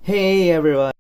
Hey everyone.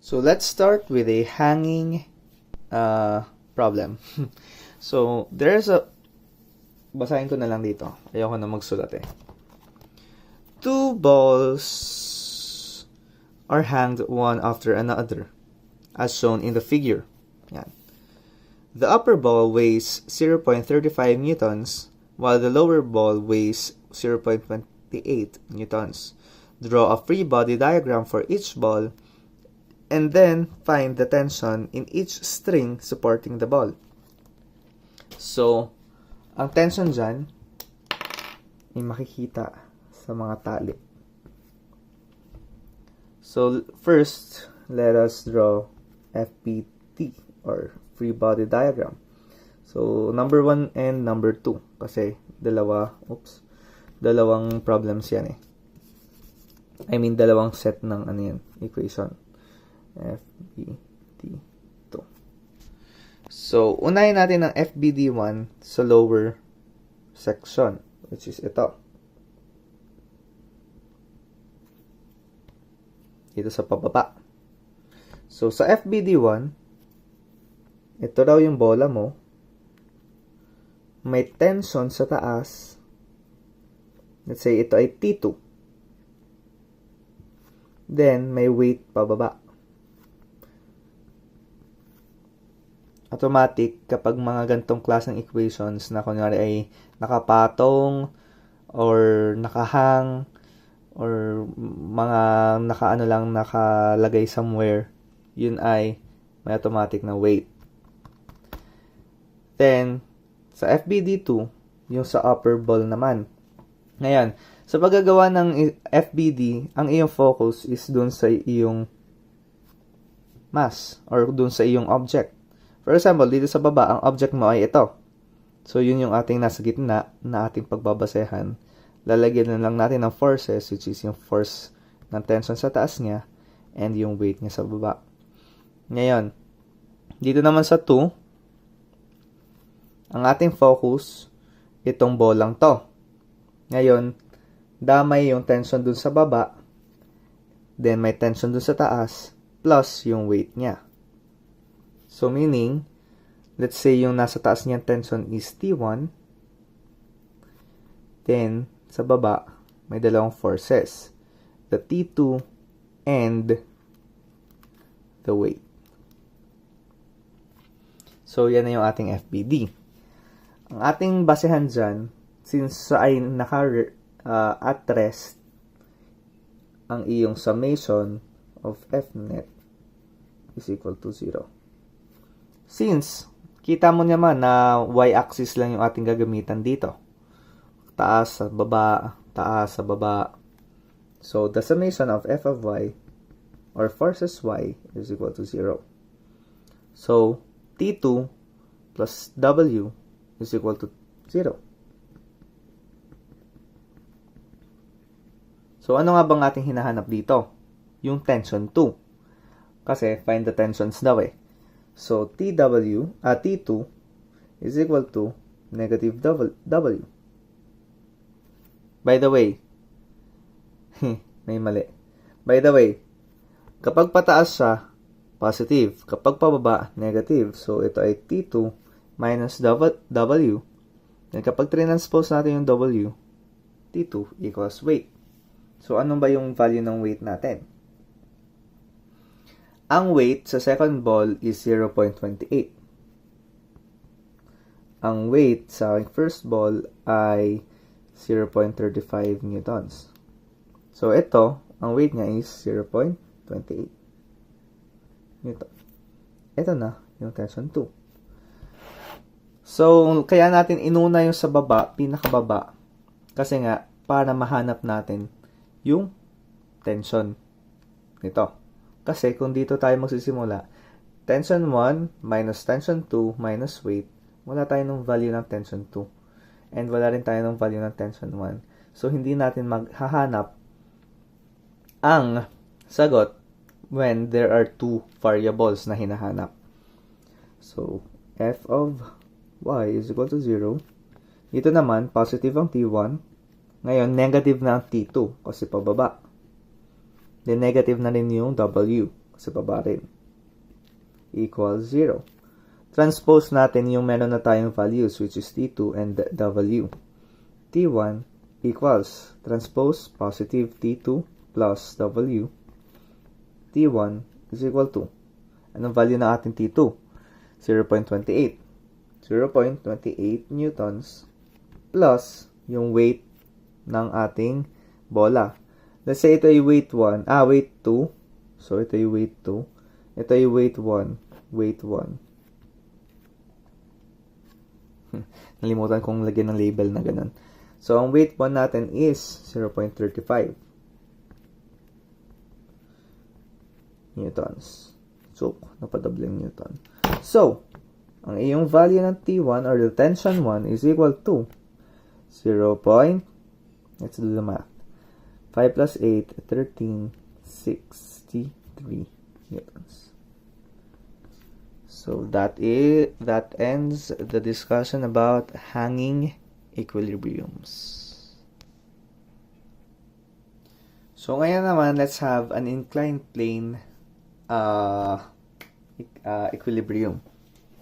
So let's start with a hanging problem. So there's a, basahin ko na lang dito. Ayoko na magsulat eh. Two balls are hanged one after another, as shown in the figure. Yan. The upper ball weighs 0.35 newtons, while the lower ball weighs 0.28 newtons. Draw a free body diagram for each ball, and then find the tension in each string supporting the ball. So, ang tension dyan ay makikita sa mga tali. So, first, let us draw FBD or free body diagram. So, number 1 and number 2 kasi dalawang problems yan eh. I mean, dalawang set ng equation. FBD2. So, unahin natin ang FBD1 sa lower section, which is ito. Ito sa pababa. So, sa FBD1, ito daw yung bola mo. May tension sa taas. Let's say, ito ay T2. Then, may weight pababa. Automatic, kapag mga gantong klaseng equations na kunyari ay nakapatong or nakahang or mga nakalagay somewhere, yun ay may automatic na weight. Then, sa FBD2, yung sa upper ball naman. Ngayon, sa paggagawa ng FBD, ang iyong focus is dun sa iyong mass or dun sa iyong object. For example, dito sa baba, ang object mo ay ito. So, yun yung ating nasa gitna na ating pagbabasehan. Lalagyan na lang natin ng forces, which is yung force ng tension sa taas niya and yung weight niya sa baba. Ngayon, dito naman sa 2, ang ating focus, itong bolang to. Ngayon, damay yung tension dun sa baba, then may tension dun sa taas, plus yung weight niya. So, meaning, let's say yung nasa taas niyang tension is T1, then, sa baba, may dalawang forces. The T2 and the weight. So, yan na yung ating FBD. Ang ating basehan dyan, since ay at rest ang iyong summation of F net is equal to 0. Since, kita mo naman na y-axis lang yung ating gagamitan dito. Taas sa baba, taas sa baba. So, the summation of f of y or forces y is equal to 0. So, T2 plus W is equal to 0. So, ano nga bang ating hinahanap dito? Yung tension 2. Kasi, find the tensions daw eh. So, T2 is equal to negative W. By the way, may mali. By the way, kapag pataas siya, positive. Kapag pababa, negative. So, ito ay T2 minus W. Then, kapag transpose natin yung W, T2 equals weight. So, ano ba yung value ng weight natin? Ang weight sa second ball is 0.28. Ang weight sa first ball ay 0.35 newtons. So, ito, ang weight niya is 0.28 newton. Ito na, yung tension 2. So, kaya natin inuna yung sa baba, pinakababa. Kasi nga, para mahanap natin yung tension nito. Kasi kung dito tayo magsisimula, tension 1 minus tension 2 minus weight, wala tayo ng value ng tension 2. And wala rin tayo ng value ng tension 1. So, hindi natin maghahanap ang sagot when there are two variables na hinahanap. So, f of y is equal to 0. Dito naman, positive ang T1. Ngayon, negative na ang T2 kasi pababa. Then, negative na rin yung W Sa baba rin. Equals 0. Transpose natin yung meron na tayong values, which is T2 and W. T1 equals, transpose, positive T2 plus W. T1 is equal to, anong value na ating T2? 0.28. 0.28 newtons plus yung weight ng ating bola. Let's say ito ay weight 1, weight 2. So, ito ay weight 2. Ito ay weight 1. Weight 1. Nalimutan kong lagyan ng label na ganun. So, ang weight 1 natin is 0.35 newtons. So, napadouble yung newton. So, ang iyong value ng T1 or the tension 1 is equal to 0. Let's do the math. 5 plus 8, 13, 63 newtons. So that ends the discussion about hanging equilibriums. So ngayon naman, let's have an inclined plane equilibrium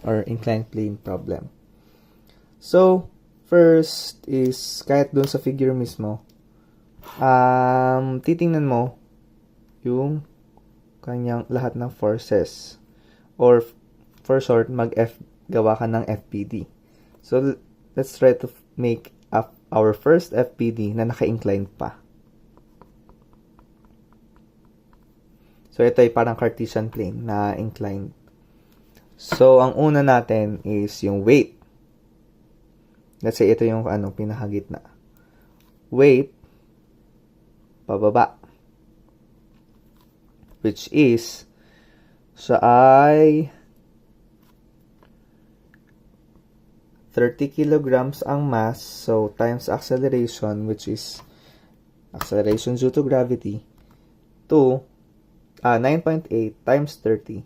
or inclined plane problem. So first is kahit dun sa figure mismo, titingnan mo yung kanyang lahat ng forces, or for short, gawa ka ng FPD. So, let's try to make up our first FPD na naka-inclined pa. So, ito ay parang Cartesian plane na inclined. So, ang una natin is yung weight. Let's say, ito yung pinakagitna. Weight, pababa. Which is, siya ay 30 kilograms ang mass, so times acceleration, which is acceleration due to gravity, to 9.8 times 30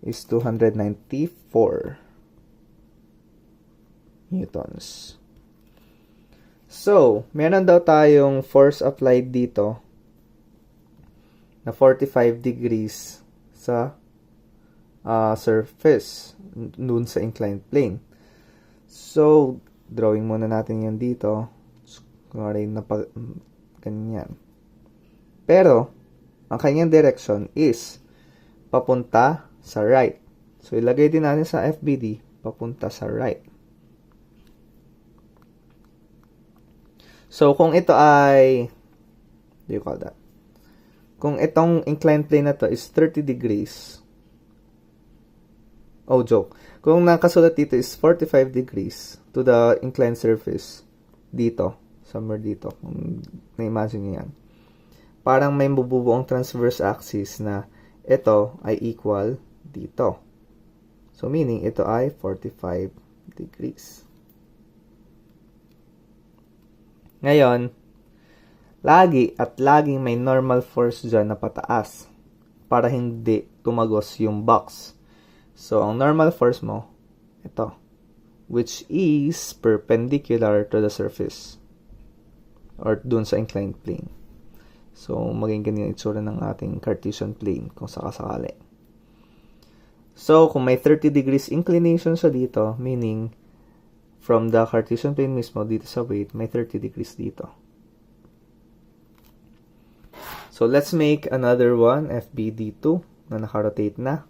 is 294 newtons. So, meron daw tayong force applied dito na 45 degrees sa surface dun sa inclined plane. So, drawing muna natin yan dito. Kunwari na ganyan. Pero, ang kanyang direction is papunta sa right. So, ilagay din natin sa FBD, papunta sa right. So, kung ito ay, what do you call that? Kung itong inclined plane na to is 30 degrees, joke. Kung nakasulat dito is 45 degrees to the inclined surface, dito, somewhere dito, kung na-imagine nyo yan, parang may mabubuong transverse axis na ito ay equal dito. So, meaning, ito ay 45 degrees. Ngayon, laging may normal force dyan na pataas para hindi tumagos yung box. So, ang normal force mo, ito, which is perpendicular to the surface or dun sa inclined plane. So, maging ganyan itsura ng ating Cartesian plane kung sakasakali. So, kung may 30 degrees inclination siya dito, meaning from the Cartesian plane mismo dito sa weight, may 30 degrees dito. So, let's make another one, FBD2, na nakarotate na.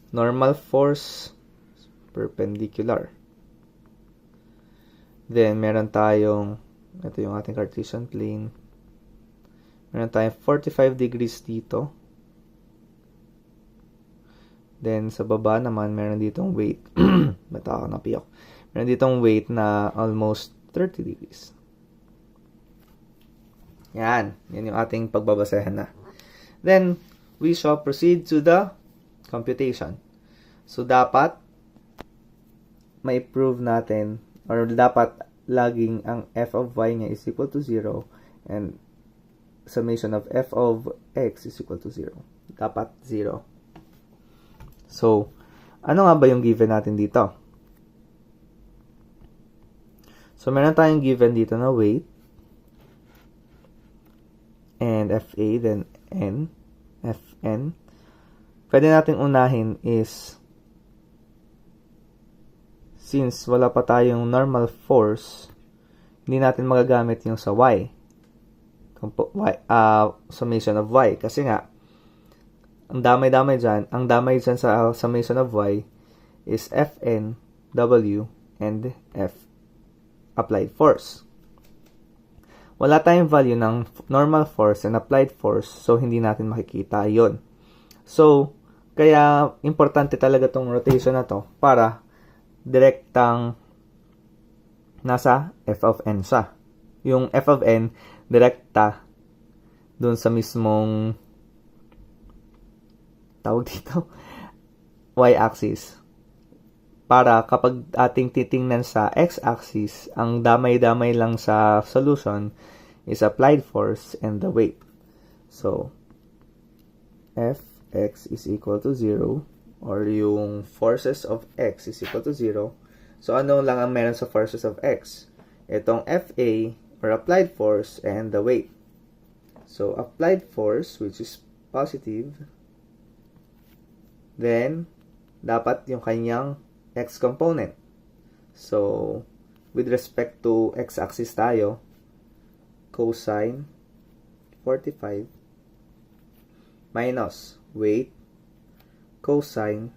Normal force, perpendicular. Then, meron tayong, ito yung ating Cartesian plane. Meron tayong 45 degrees dito. Then, sa baba naman, meron ditong weight. Ba't ako napiyok? Meron ditong weight na almost 30 degrees. Yan. Yan yung ating pagbabasehan na. Then, we shall proceed to the computation. So, dapat may prove natin, or dapat laging ang f of y niya is equal to 0 and summation of f of x is equal to 0. Dapat 0. So, ano nga ba yung given natin dito? So, meron tayong given dito na weight and FA, then N. Fn. Pwede natin unahin is, since wala pa tayong normal force, hindi natin magagamit yung sa y. Summation of y. Kasi nga, ang damay dyan sa summation of y is Fn, W, and F applied force. Wala tayong value ng normal force and applied force, so hindi natin makikita yon. So, kaya importante talaga tong rotation na to para direktang nasa f of n siya. Yung f of n, direkta dun sa mismong tawag dito, y-axis. Para kapag ating titingnan sa x-axis, ang damay-damay lang sa solution is applied force and the weight. So, Fx is equal to 0, or yung forces of x is equal to 0. So, ano lang ang meron sa forces of x? Itong Fa, or applied force, and the weight. So, applied force, which is positive, then, dapat yung kanyang x component. So, with respect to x-axis tayo, cosine 45 minus weight cosine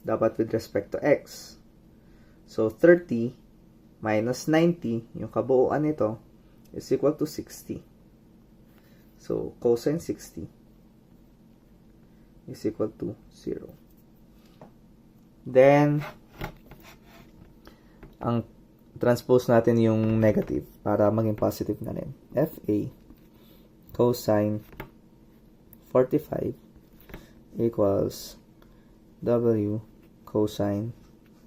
dapat with respect to x. So, 30 minus 90, yung kabuuan nito, is equal to 60. So, cosine 60 is equal to 0. Then, ang transpose natin yung negative para maging positive na rin. Fa cosine 45 equals W cosine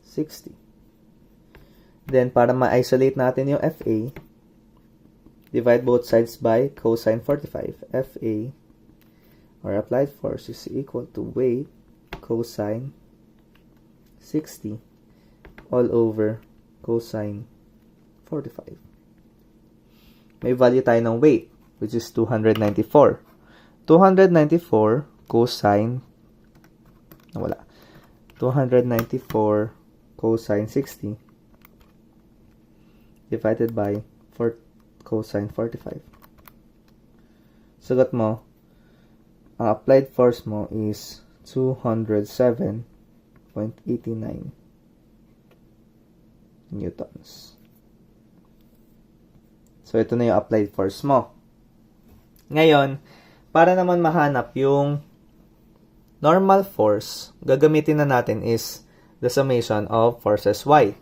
60. Then, para ma-isolate natin yung Fa, divide both sides by cosine 45. Fa, or applied force, is equal to weight cosine 60 all over cosine 45. May value tayo ng weight, which is 294. 294 cosine, wala. 294 cosine 60 divided by cosine 45. Sagot mo, ang applied force mo is 207.89 newtons. So, ito na yung applied force mo. Ngayon, para naman mahanap yung normal force, gagamitin na natin is the summation of forces y.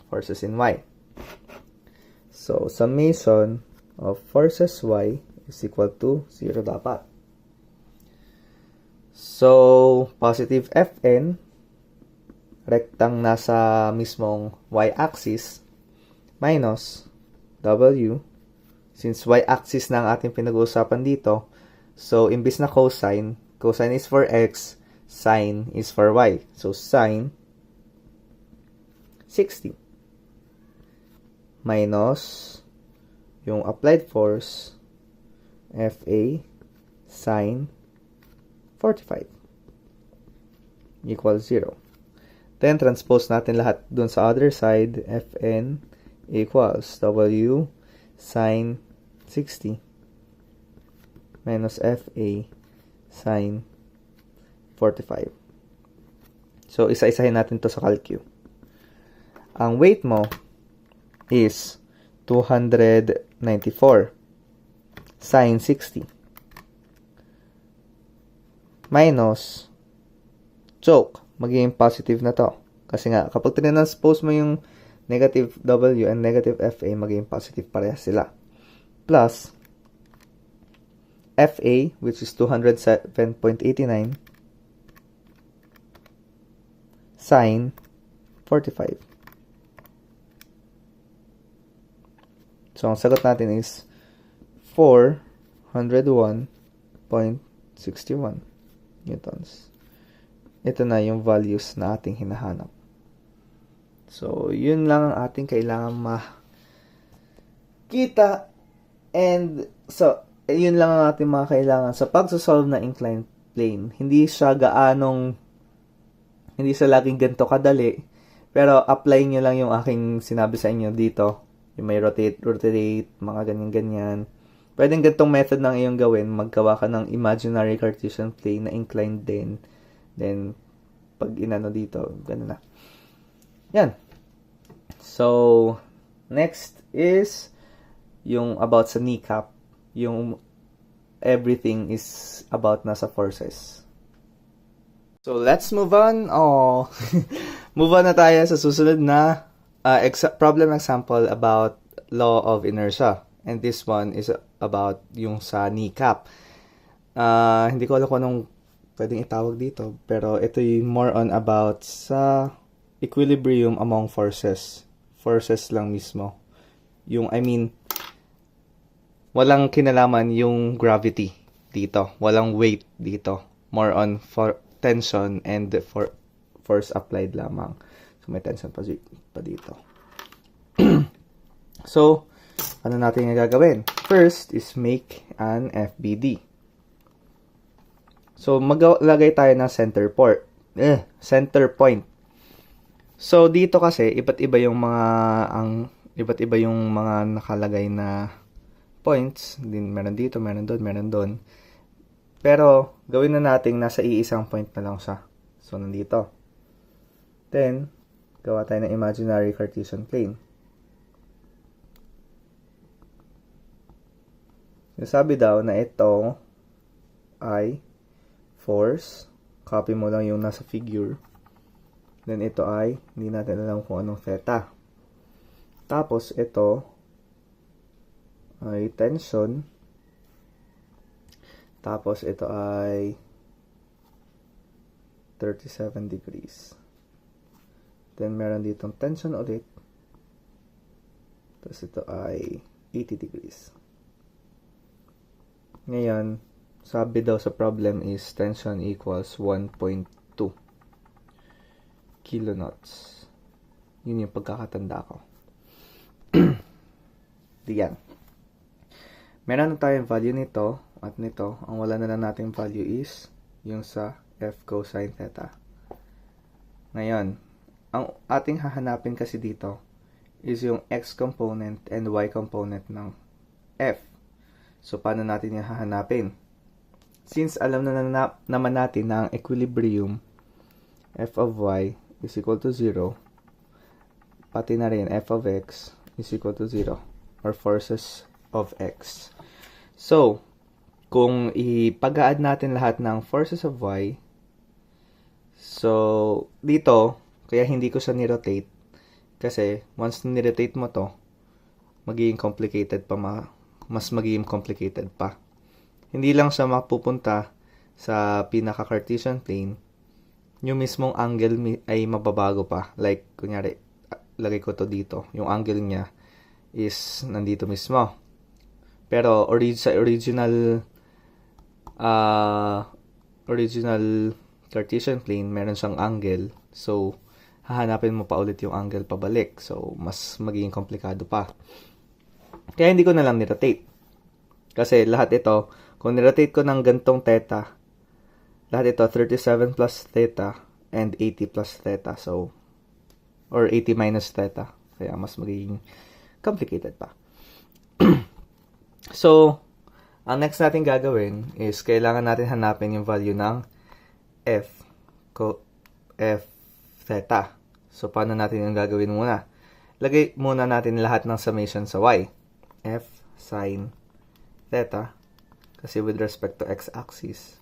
Forces in y. So, summation of forces y is equal to 0 dapat. So, positive Fn, rektang nasa mismong y-axis, minus W, since y-axis na ang ating pinag-uusapan dito, so, imbis na cosine, cosine is for x, sine is for y. So, sine 60 minus yung applied force, Fa sine 45 equals 0. Then, transpose natin lahat dun sa other side. Fn equals W sine 60 minus Fa sine 45. So, isa-isahin natin to sa calcu. Ang weight mo is 294 sine 60 minus choke, magiging positive na to. Kasi nga, kapag transpose mo yung negative W and negative Fa, magiging positive parehas sila. Plus, Fa, which is 207.89, sine 45. So, ang sagot natin is 401.61 newtons. Ito na yung values na ating hinahanap. So, yun lang ang ating kailangan makita. And, so, yun lang ang ating mga kailangan sa pagsasolve ng inclined plane. Hindi siya laging ganito kadali, pero apply nyo lang yung aking sinabi sa inyo dito. Yung may rotate, mga ganyan-ganyan. Pwedeng ganitong method ng iyong gawin. Maggawa ka ng imaginary Cartesian plane na inclined din. Then, pag inano dito, ganun na. Yan. So, next is yung about sa kneecap. Yung everything is about nasa forces. So, let's move on. Move on na tayo sa susunod na problem example about law of inertia. And this one is about yung sa kneecap. Hindi ko alam kung anong pwedeng itawag dito. Pero ito yung more on about sa equilibrium among forces. Forces lang mismo. Walang kinalaman yung gravity dito. Walang weight dito. More on for tension and for force applied lamang. So, may tension pa dito. So, ano natin yung gagawin? First is make an FBD. So, maglagay tayo ng center point. So, dito kasi, iba't iba yung mga nakalagay na points. Meron dito, meron doon, meron doon. Pero, gawin na natin nasa iisang point na lang siya. So, nandito. Then, gawa tayo ng imaginary Cartesian plane. Sabi daw na ito ay force. Copy mo lang yung nasa figure. Then, ito ay, hindi natin alam kung anong theta. Tapos, ito ay tension. Tapos, ito ay 37 degrees. Then, meron ditong tension ulit. Tapos, ito ay 80 degrees. Ngayon, sabi daw sa problem is tension equals 1.2 kilonewtons. Yun yung pagkakatanda ko. Diyan. Meron na tayong value nito at nito. Ang wala na lang nating value is yung sa F cosine theta. Ngayon, ang ating hahanapin kasi dito is yung x component and y component ng F. So, paano natin yung hahanapin? Since alam na naman natin na ang equilibrium f of y is equal to 0, pati na rin f of x is equal to 0 or forces of x. So, kung ipag-add natin lahat ng forces of y, so, dito, kaya hindi ko siya ni-rotate kasi once ni-rotate mo to, magiging complicated pa mas magiging complicated pa. Hindi lang siya mapupunta sa pinaka-Cartesian plane, yung mismong angle ay mababago pa. Like, kunyari, lagay ko to dito. Yung angle niya is nandito mismo. Pero, sa original Cartesian plane, meron siyang angle. So, hahanapin mo pa ulit yung angle pabalik. So, mas magiging komplikado pa. Kaya hindi ko na lang ni-rotate. Kasi lahat ito, kung ni-rotate ko ng gantong theta, lahat ito 37 plus theta and 80 plus theta. So, or 80 minus theta. Kaya mas magiging complicated pa. So, ang next natin gagawin is kailangan natin hanapin yung value ng F theta. So, paano natin yung gagawin muna? Lagay muna natin lahat ng summation sa y. F sin theta. Kasi with respect to x-axis.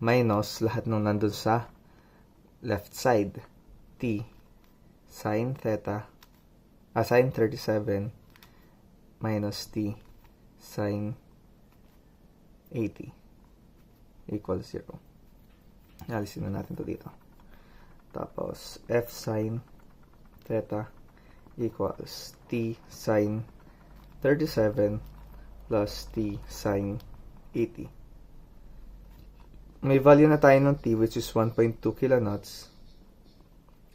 Minus lahat nung nandun sa left side. T sin theta. Sin 37 minus t sin 80 equals 0. Alisin na natin to dito. Tapos, f sin theta equals t sin 37 plus t sin 80. May value na tayo ng t which is 1.2 kilonewtons.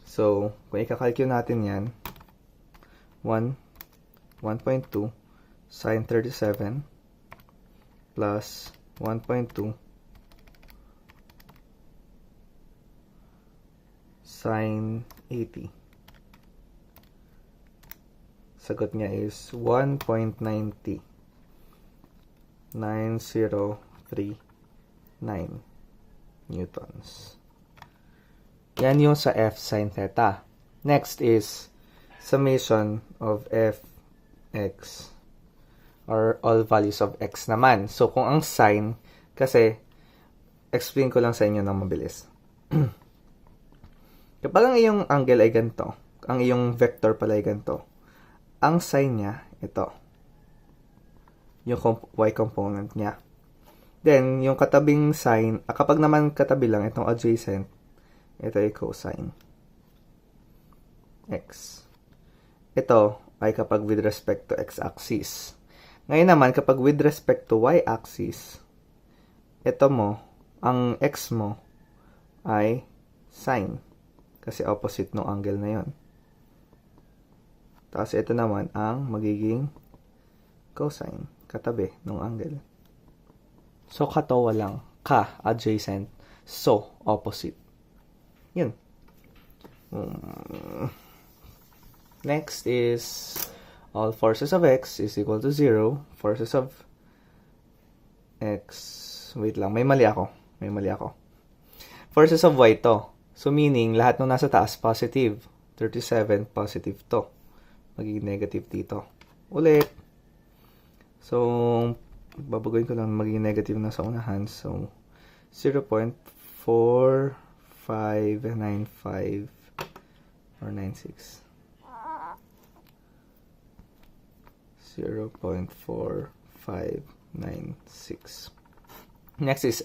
So, kung ikakalculate natin yan, 1.2. sine 37 plus 1.2 sine 80. Sagot niya is 1.90. 9039 newtons. Yan yung sa F sin theta. Next is summation of Fx or all values of x naman. So, kung ang sine, kasi explain ko lang sa inyo ng mabilis. Kapag ang iyong angle ay ganito, ang iyong vector pala ay ganito, ang sine niya, ito. Yung y component niya. Then, yung katabing sine, kapag naman katabi lang, itong adjacent, ito ay cosine x. Ito ay kapag with respect to x-axis. Ngayon naman, kapag with respect to y-axis, ito mo, ang x mo, ay sine. Kasi opposite ng angle na yon. Tapos ito naman ang magiging cosine, katabi ng angle. So, katawa lang. Ka, adjacent. So, opposite. Yun. Next is all forces of x is equal to 0. Forces of x. Wait lang. May mali ako. Forces of y to. So, meaning, lahat ng nasa taas, positive. 37, positive to. Magiging negative dito. Ulit. So, babaguhin ko lang magiging negative na sa unahan. So, 0.4595 or 96. 0.4596. Next is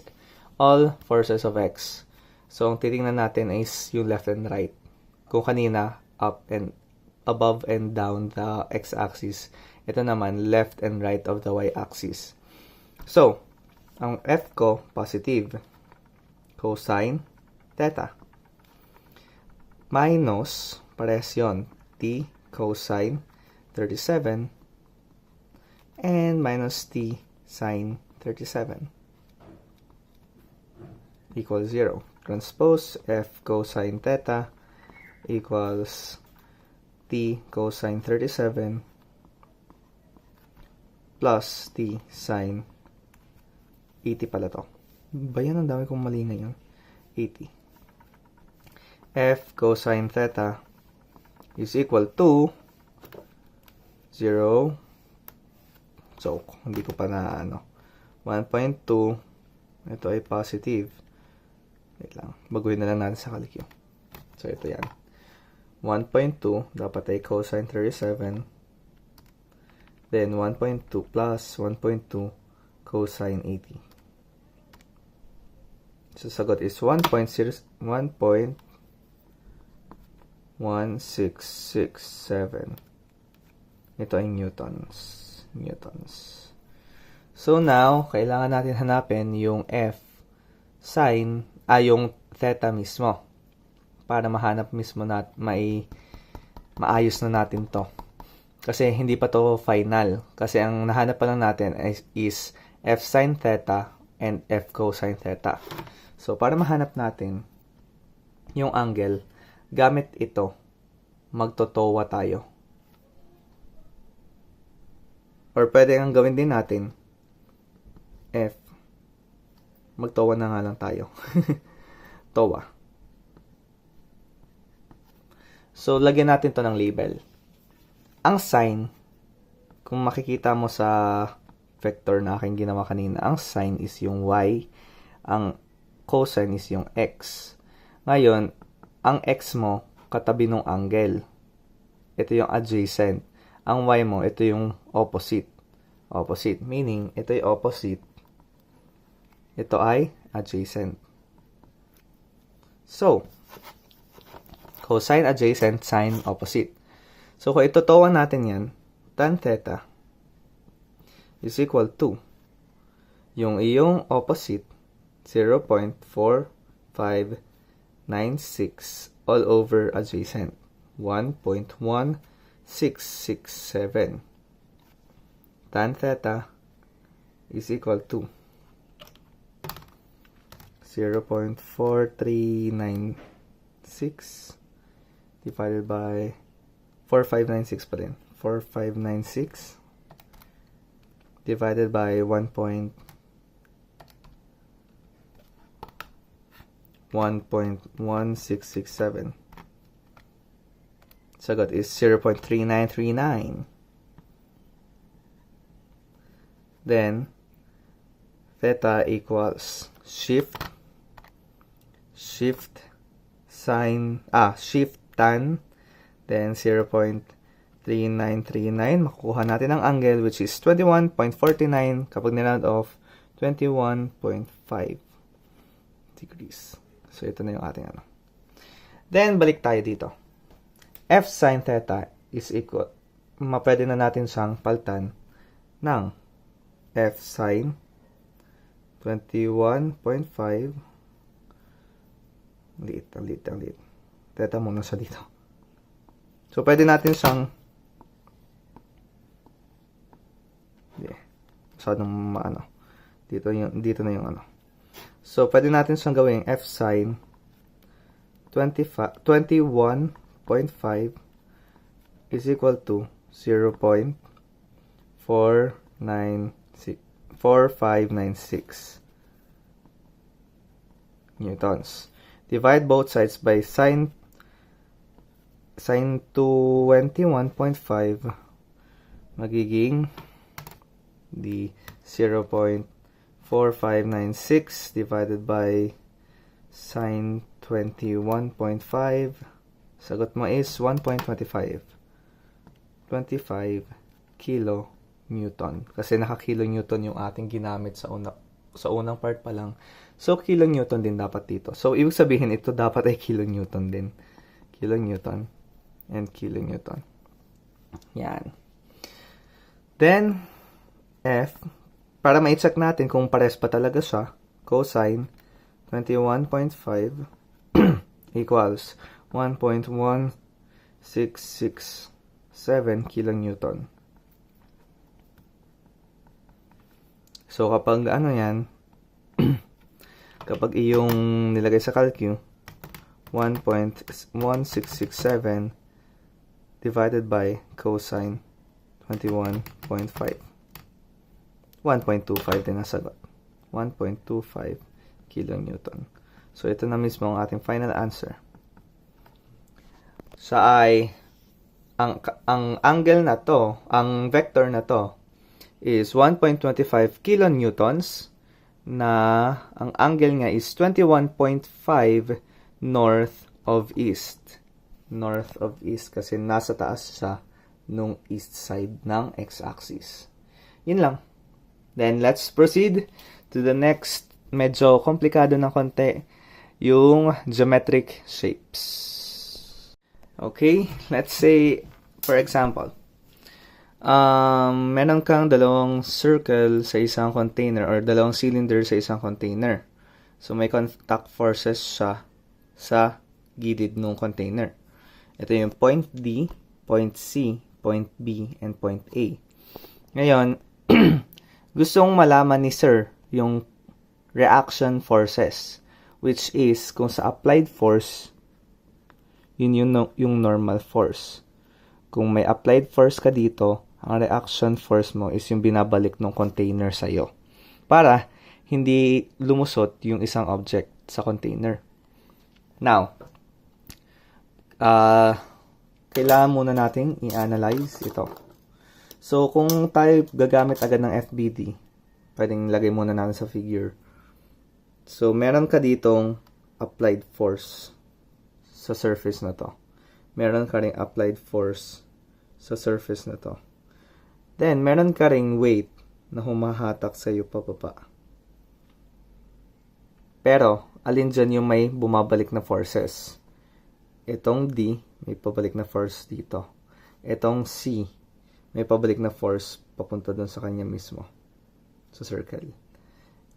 all forces of x. So, ang titingnan natin is yung left and right. Kung kanina, up and above and down the x-axis. Ito naman, left and right of the y-axis. So, ang f ko, positive. Cosine theta. Minus, parehas yun, t cosine 37 and minus t sine 37 equals 0. Transpose f cosine theta equals t cosine 37 plus t sine 80 pala to. Bayan, ang dami kong mali ngayon. 80. F cosine theta is equal to 0. So, hindi ko pa na 1.2. Ito ay positive. Wait lang. Baguhin na lang natin sa kalikyo. So, ito yan. 1.2, dapat ay cosine 37. Then, 1.2 plus 1.2 cosine 80. So, sagot is 1.1667. Ito ay newtons. So, now, kailangan natin hanapin yung F sine, yung theta mismo. Para mahanap mismo maayos na natin to. Kasi hindi pa to final. Kasi ang nahanap pa lang natin is F sine theta and F cosine theta. So, para mahanap natin yung angle, gamit ito, magtotowa tayo. Or pwede ang gawin din natin, F, magtowa na nga lang tayo. Towa. So, lagyan natin to ng label. Ang sine, kung makikita mo sa vector na aking ginawa kanina, ang sine is yung y, ang cosine is yung x. Ngayon, ang x mo, katabi ng angle. Ito yung adjacent. Ang y mo, ito yung opposite. Opposite, meaning, ito yung opposite. Ito ay adjacent. So, cosine adjacent, sine opposite. So, kung itutuwa natin yan, tan theta is equal to yung iyong opposite, 0.4596 all over adjacent, 1.1667 tan theta is equal to 0.4396 divided by 4596 pa rin. 4596 divided by 1.1667. Sagot is 0.3939. Then, theta equals shift tan, then 0.3939. Makukuha natin ang angle which is 21.49 kapag niround off 21.5 degrees. So, ito na yung ating ano. Then, balik tayo dito. F sin theta is equal, pwede na natin siyang palitan ng F sin 21.5. Liit. Theta muna siya dito. So, pwede natin siyang masyadong maano. Dito na yung ano. So, pwede natin siyang gawing F sin 21.5 is equal to 0.4596 newtons. Divide both sides by sin 21.5, magiging the 0.4596 divided by sin 21.5. Sagot mo is 1.25. 25 kilonewton. Kasi naka-kilonewton yung ating ginamit sa unang part pa lang. So, kilonewton din dapat dito. So, ibig sabihin, ito dapat ay kilonewton din. Kilonewton and kilonewton. Yan. Then, F, para ma-check natin kung pares pa talaga siya, cosine 21.5 equals 1.1667 kilonewton. So, kapag ano yan, kapag iyong nilagay sa calcu, 1.1667 divided by cosine 21.5. 1.25 din ang sagot. 1.25 kilonewton. So, ito na mismo ang ating final answer. Ang angle na to, ang vector na to, is 1.25 kilonewtons, na ang angle nga is 21.5 north of east. North of east kasi nasa taas siya nung east side ng x-axis. Yun lang. Then, let's proceed to the next, medyo komplikado ng konti, yung geometric shapes. Okay, let's say, for example, meron kang dalawang circle sa isang container or dalawang cylinder sa isang container. So, may contact forces siya sa gilid ng container. Ito yung point D, point C, point B, and point A. Ngayon, gustong malaman ni Sir yung reaction forces, which is kung sa applied force, yun yung normal force. Kung may applied force ka dito, ang reaction force mo is yung binabalik ng container sa'yo para hindi lumusot yung isang object sa container. Now, kailangan muna nating i-analyze ito. So, kung tayo gagamit agad ng FBD, pwedeng lagay muna natin sa figure. So, meron ka ditong applied force sa surface na to. Meron ka ring applied force sa surface na to. Then, meron ka ring weight na humahatak sa iyo pababa. Pero, alin dyan yung may bumabalik na forces? Itong D, may pabalik na force dito. Itong C, may pabalik na force papunta dun sa kanya mismo. Sa circle.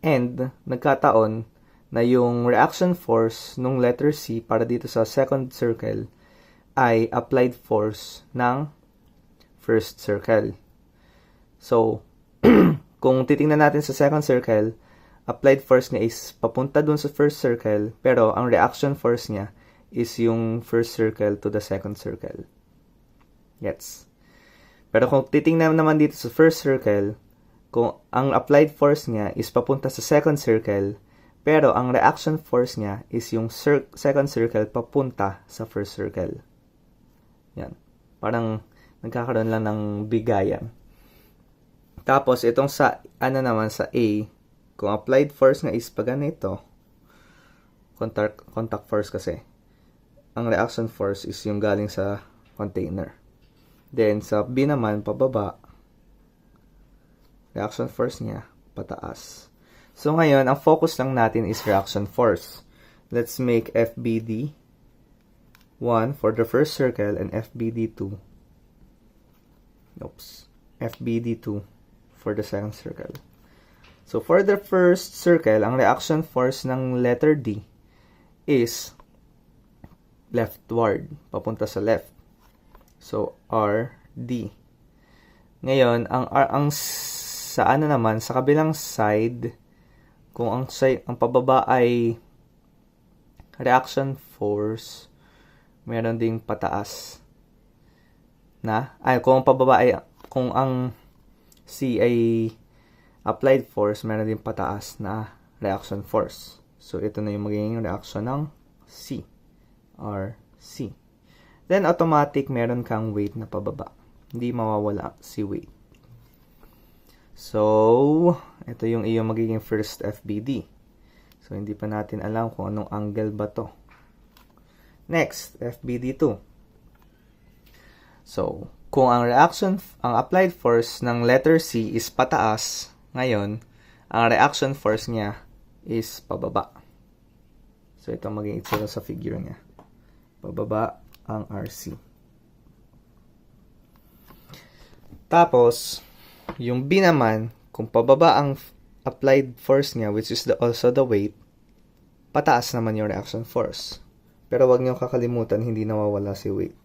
And, nagkataon na yung reaction force nung letter C para dito sa second circle ay applied force ng first circle. So, kung titingnan natin sa second circle, applied force niya is papunta dun sa first circle, pero ang reaction force niya is yung first circle to the second circle. Gets? Pero kung titingnan naman dito sa first circle, kung ang applied force niya is papunta sa second circle, pero ang reaction force niya is yung second circle papunta sa first circle. Yan. Parang nagkakaroon lang ng bigayan. Tapos, itong sa, naman sa A, kung applied force nga is pag ganito, contact force kasi, ang reaction force is yung galing sa container. Then, sa B naman, pababa, reaction force niya, pataas. So, ngayon, ang focus lang natin is reaction force. Let's make FBD 1 for the first circle and FBD 2. FBD 2 for the second circle. So, for the first circle, ang reaction force ng letter D is leftward, papunta sa left. So, RD. Ngayon, ang sa naman, sa kabilang side, kung ang pababa ay reaction force, meron ding pataas kung ang C ay applied force, meron din pataas na reaction force. So, ito na yung magiging reaction ng C. RC. Then, automatic, meron kang weight na pababa. Hindi mawawala si weight. So, ito yung iyong magiging first FBD. So, hindi pa natin alam kung anong angle ba to. Next, FBD2. So, kung ang applied force ng letter C is pataas, ngayon, ang reaction force niya is pababa. So, ito magiging itsura sa figure niya. Pababa ang RC. Tapos, yung B naman, kung pababa ang applied force niya, which is also the weight, pataas naman yung reaction force. Pero wag niyo kakalimutan, hindi nawawala si weight.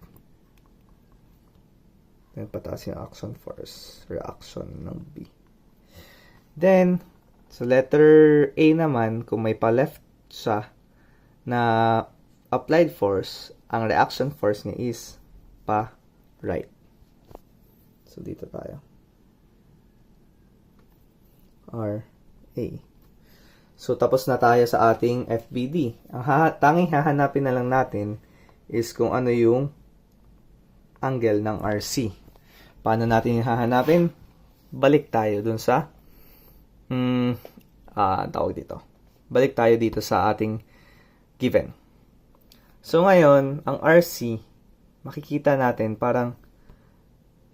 Then, pataas yung reaction ng B. Then, sa letter A naman, kung may pa-left siya na applied force, ang reaction force niya is pa-right. So, dito tayo. RA. So, tapos na tayo sa ating FBD. Ang tanging hahanapin na lang natin is kung ano yung angle ng RC. Paano natin yung hahanapin? Balik tayo dun sa tawag dito. Balik tayo dito sa ating given. So, ngayon, ang RC, makikita natin parang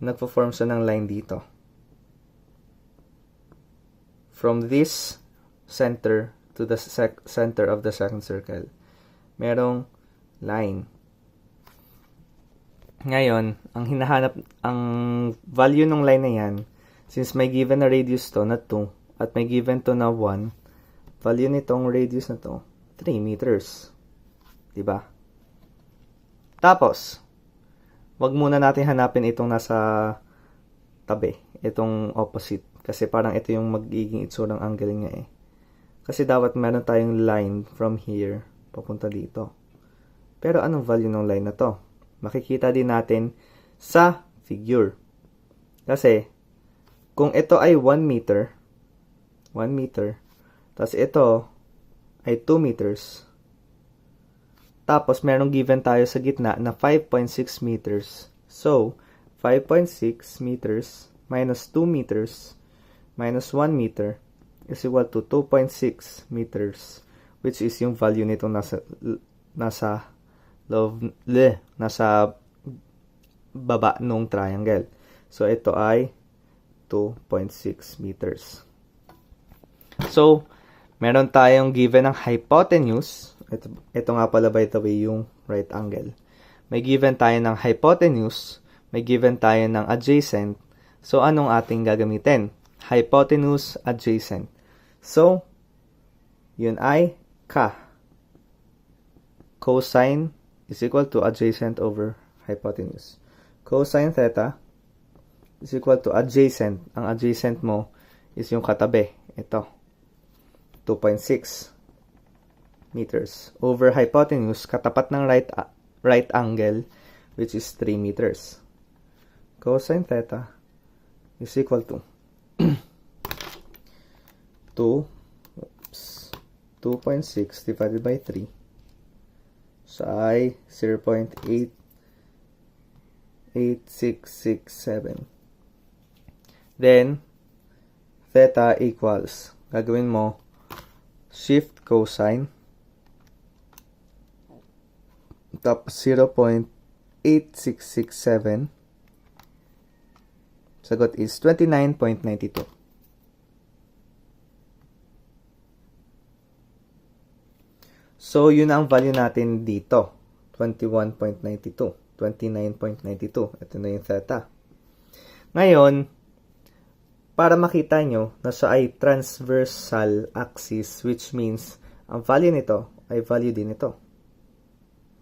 nagpo-form siya ng line dito. From this center to the center of the second circle, merong line. Ngayon, ang value ng line na yan, since may given na radius to na 2, at may given to na 1, value nitong radius na to, 3 meters. Diba? Tapos, wag muna natin hanapin itong nasa tabi, itong opposite. Kasi parang ito yung magiging itsurang angle niya eh. Kasi dapat meron tayong line from here, papunta dito. Pero anong value ng line na to? Makikita din natin sa figure. Kasi, kung ito ay 1 meter, tapos ito ay 2 meters, tapos merong given tayo sa gitna na 5.6 meters. So, 5.6 meters minus 2 meters minus 1 meter is equal to 2.6 meters, which is yung value nito nasa baba nung triangle. So, ito ay 2.6 meters. So, meron tayong given ng hypotenuse. Ito nga pala, by the way, yung right angle. May given tayo ng hypotenuse. May given tayo ng adjacent. So, anong ating gagamitin? Hypotenuse, adjacent. So, yun ay cosine is equal to adjacent over hypotenuse. Cosine theta is equal to adjacent. Ang adjacent mo is yung katabi. Ito. 2.6 meters. Over hypotenuse, katapat ng right angle, which is 3 meters. Cosine theta is equal to 2.6 divided by 3. So, I 0.8667. Then, theta equals, gagawin mo, shift cosine, tapos 0.8667. Sagot is 29.92. So, yun ang value natin dito. 21.92. 29.92. Ito na yung theta. Ngayon, para makita nyo na siya ay transversal axis, which means, ang value nito ay value din ito.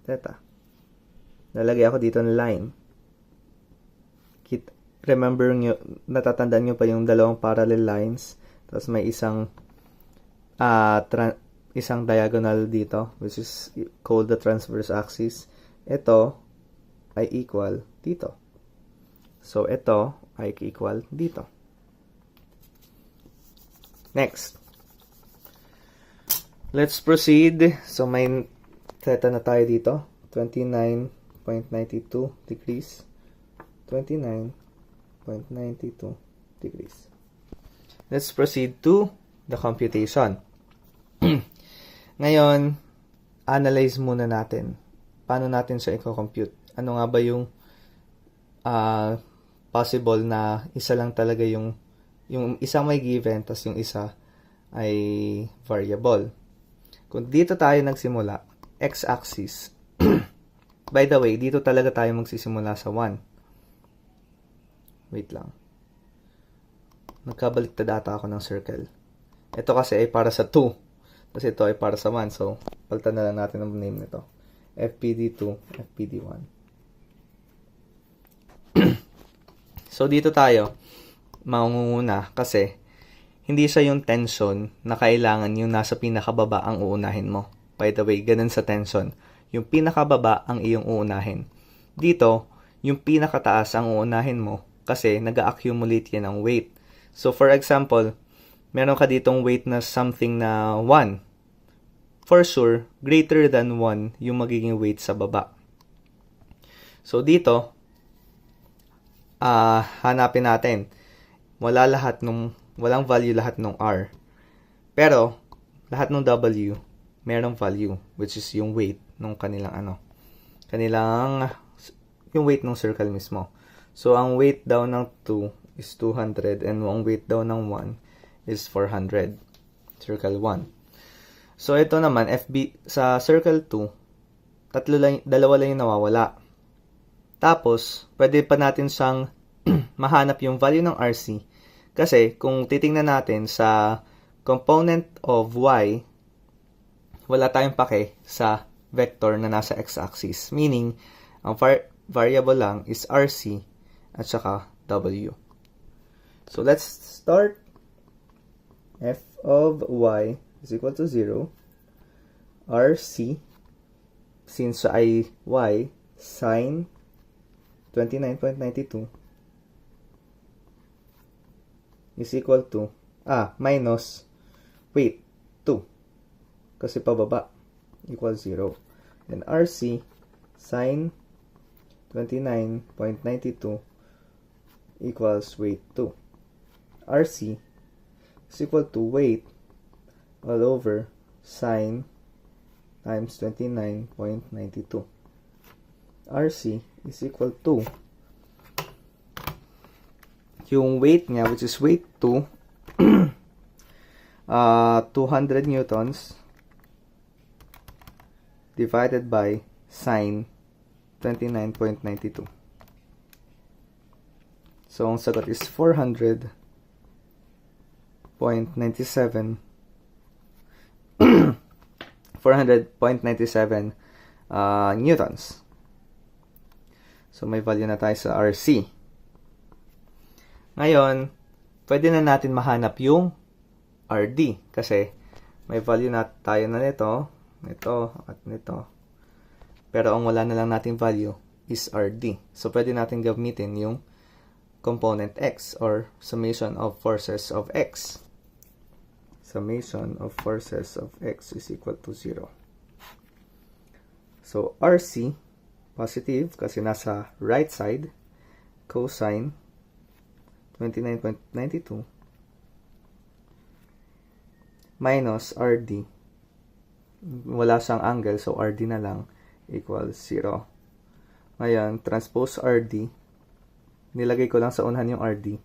Theta. Nalagay ako dito ng line. Remember nyo, natatandaan nyo pa yung dalawang parallel lines, tapos may isang isang diagonal dito, which is called the transverse axis. Ito ay equal dito. So, ito ay equal dito. Next. Let's proceed. So, may theta na tayo dito. 29.92 degrees. 29.92 degrees. Let's proceed to the computation. Ngayon, analyze muna natin. Paano natin siya i-compute? Ano nga ba yung possible na isa lang talaga yung isang may given, tas yung isa ay variable. Kung dito tayo nagsimula, x-axis. By the way, dito talaga tayo magsisimula sa 1. Wait lang. Nagkabaliktad ata ako ng circle. Ito kasi ay para sa 2. Kasi ito ay para sa 1. So, palitan na lang natin ang name nito. FPD2, FPD1. So, dito tayo mangunguna kasi hindi siya yung tension na kailangan yung nasa pinakababa ang uunahin mo. By the way, ganun sa tension. Yung pinakababa ang iyong uunahin. Dito, yung pinakataas ang uunahin mo kasi nag-accumulate yan ng weight. So, for example, meron ka ditong weight na something na 1. For sure, greater than 1 yung magiging weight sa baba. So, dito, hanapin natin. Walang value lahat ng R. Pero, lahat ng W, merong value, which is yung weight ng yung weight ng circle mismo. So, ang weight daw ng 2 is 200 and ang weight daw ng 1 is 400. Circle 1. So, ito naman, sa circle 2, dalawa lang yung nawawala. Tapos, pwede pa natin siyang mahanap yung value ng RC. Kasi, kung titingnan natin sa component of Y, wala tayong pake sa vector na nasa x-axis. Meaning, ang variable lang is RC at saka W. So, let's start. F of Y is equal to 0. RC, since ay Y, sine 29.92 is equal to, minus, wait, 2. Kasi pababa, equals 0. Then RC, sine 29.92 equals weight 2. RC is equal to weight all over sine times 29.92. RC is equal to yung weight niya, which is weight 2, 200 newtons divided by sine 29.92. So, ang sagot is 400.97 newtons. So, may value na tayo sa RC. Ngayon, pwede na natin mahanap yung RD kasi may value na tayo na nito, at nito. Pero ang wala na lang nating value is RD. So, pwede natin gamitin yung component X or summation of forces of X. Summation of forces of X is equal to 0. So, RC, positive kasi nasa right side, cosine 29.92 minus RD. Wala siyang angle, so RD na lang equals 0. Ngayon, transpose RD. Nilagay ko lang sa unahan yung RD.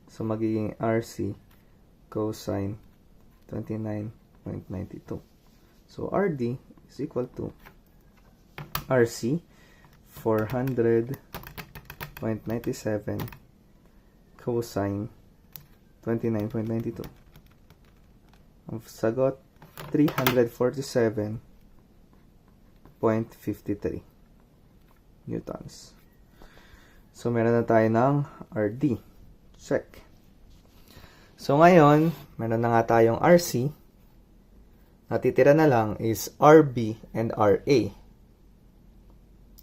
So, magiging RC cosine 29.92. So, RD is equal to RC 400.97 cosine 29.92. Ang sagot, 347.53 newtons. So, meron na tayo ng RD. Check. So, ngayon, meron na nga tayong RC. Natitira na lang is RB and RA.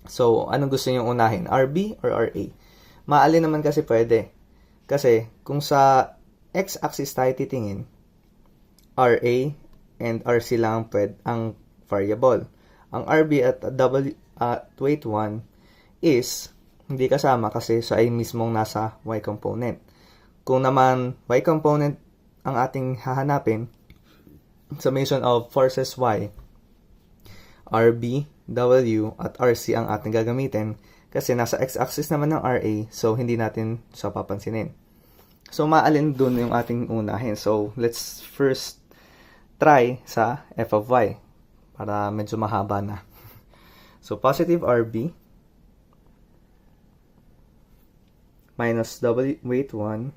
So, anong gusto nyo unahin? RB or RA? Maalin naman kasi pwede. Kasi, kung sa x-axis tayo titingin, RA and RC lang ang variable. Ang RB at weight 1 is hindi kasama kasi siya ay mismong nasa y component. Kung naman y component ang ating hahanapin, summation of forces y, RB, W, at RC ang ating gagamitin kasi nasa x-axis naman ng RA, so hindi natin siya papansinin. So, maalin dun yung ating unahin. So, let's first try sa f of y para medyo mahaba na. So, positive RB minus W weight 1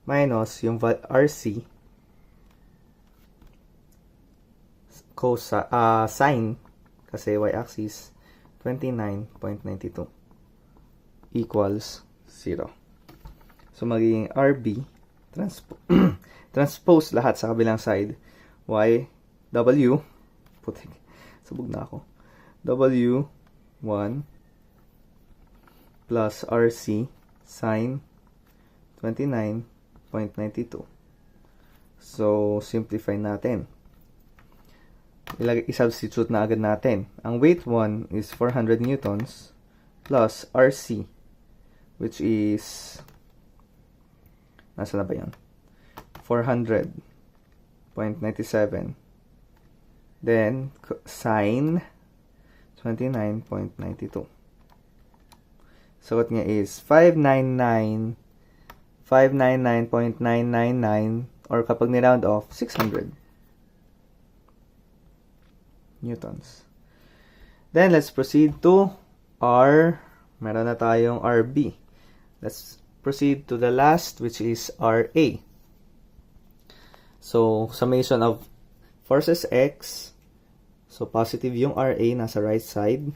minus yung RC sine kasi y-axis 29.92 equals 0. So, magiging RB transpose lahat sa kabilang side y W putik, sabog na ako, W1 plus RC sine 29.92. So, simplify natin. I-substitute na agad natin. Ang weight 1 is 400 newtons plus RC, which is, nasa na ba yun? 400.97. Then, sine 29.92. Sagot niya is 599.999 or kapag ni-round off, 600 newtons. Then, let's proceed to R. Meron na tayong RB. Let's proceed to the last, which is RA. So, summation of forces X. So, positive yung RA nasa right side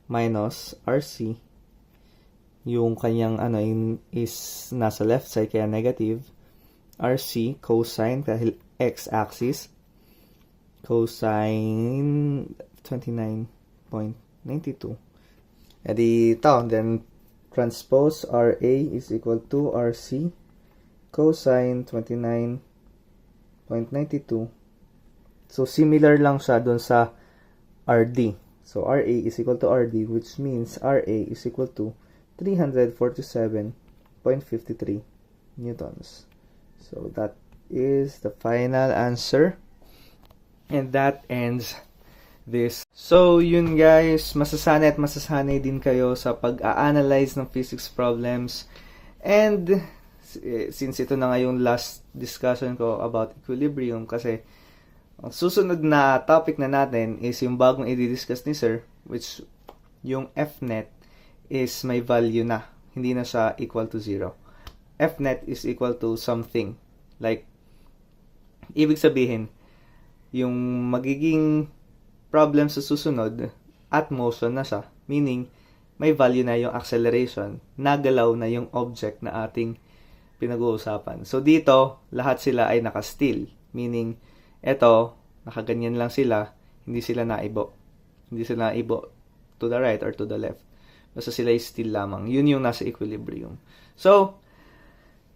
minus RC. Yung kanyang is nasa left side kaya negative. RC cosine dahil x-axis. Cosine 29.92. Edi ito, then transpose RA is equal to RC cosine 29.92. So, similar lang siya dun sa RD. So, RA is equal to RD, which means RA is equal to 347.53 newtons. So, that is the final answer. And that ends this. So, yun guys, masasanay at masasanay din kayo sa pag-a-analyze ng physics problems. And, since ito na nga yung last discussion ko about equilibrium, kasi ang susunod na topic na natin is yung bagong i-discuss ni Sir, which yung Fnet is may value na. Hindi na siya equal to 0. Fnet is equal to something. Like, ibig sabihin, yung magiging problem sa susunod at motion na siya. Meaning, may value na yung acceleration. Nagalaw na yung object na ating pinag-uusapan. So, dito, lahat sila ay naka-still. Meaning, eto, nakaganyan lang sila, hindi sila naibo. Hindi sila naibo to the right or to the left. Basta sila ay still lamang. Yun yung nasa equilibrium. So,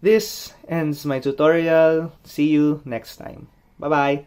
this ends my tutorial. See you next time. Bye-bye!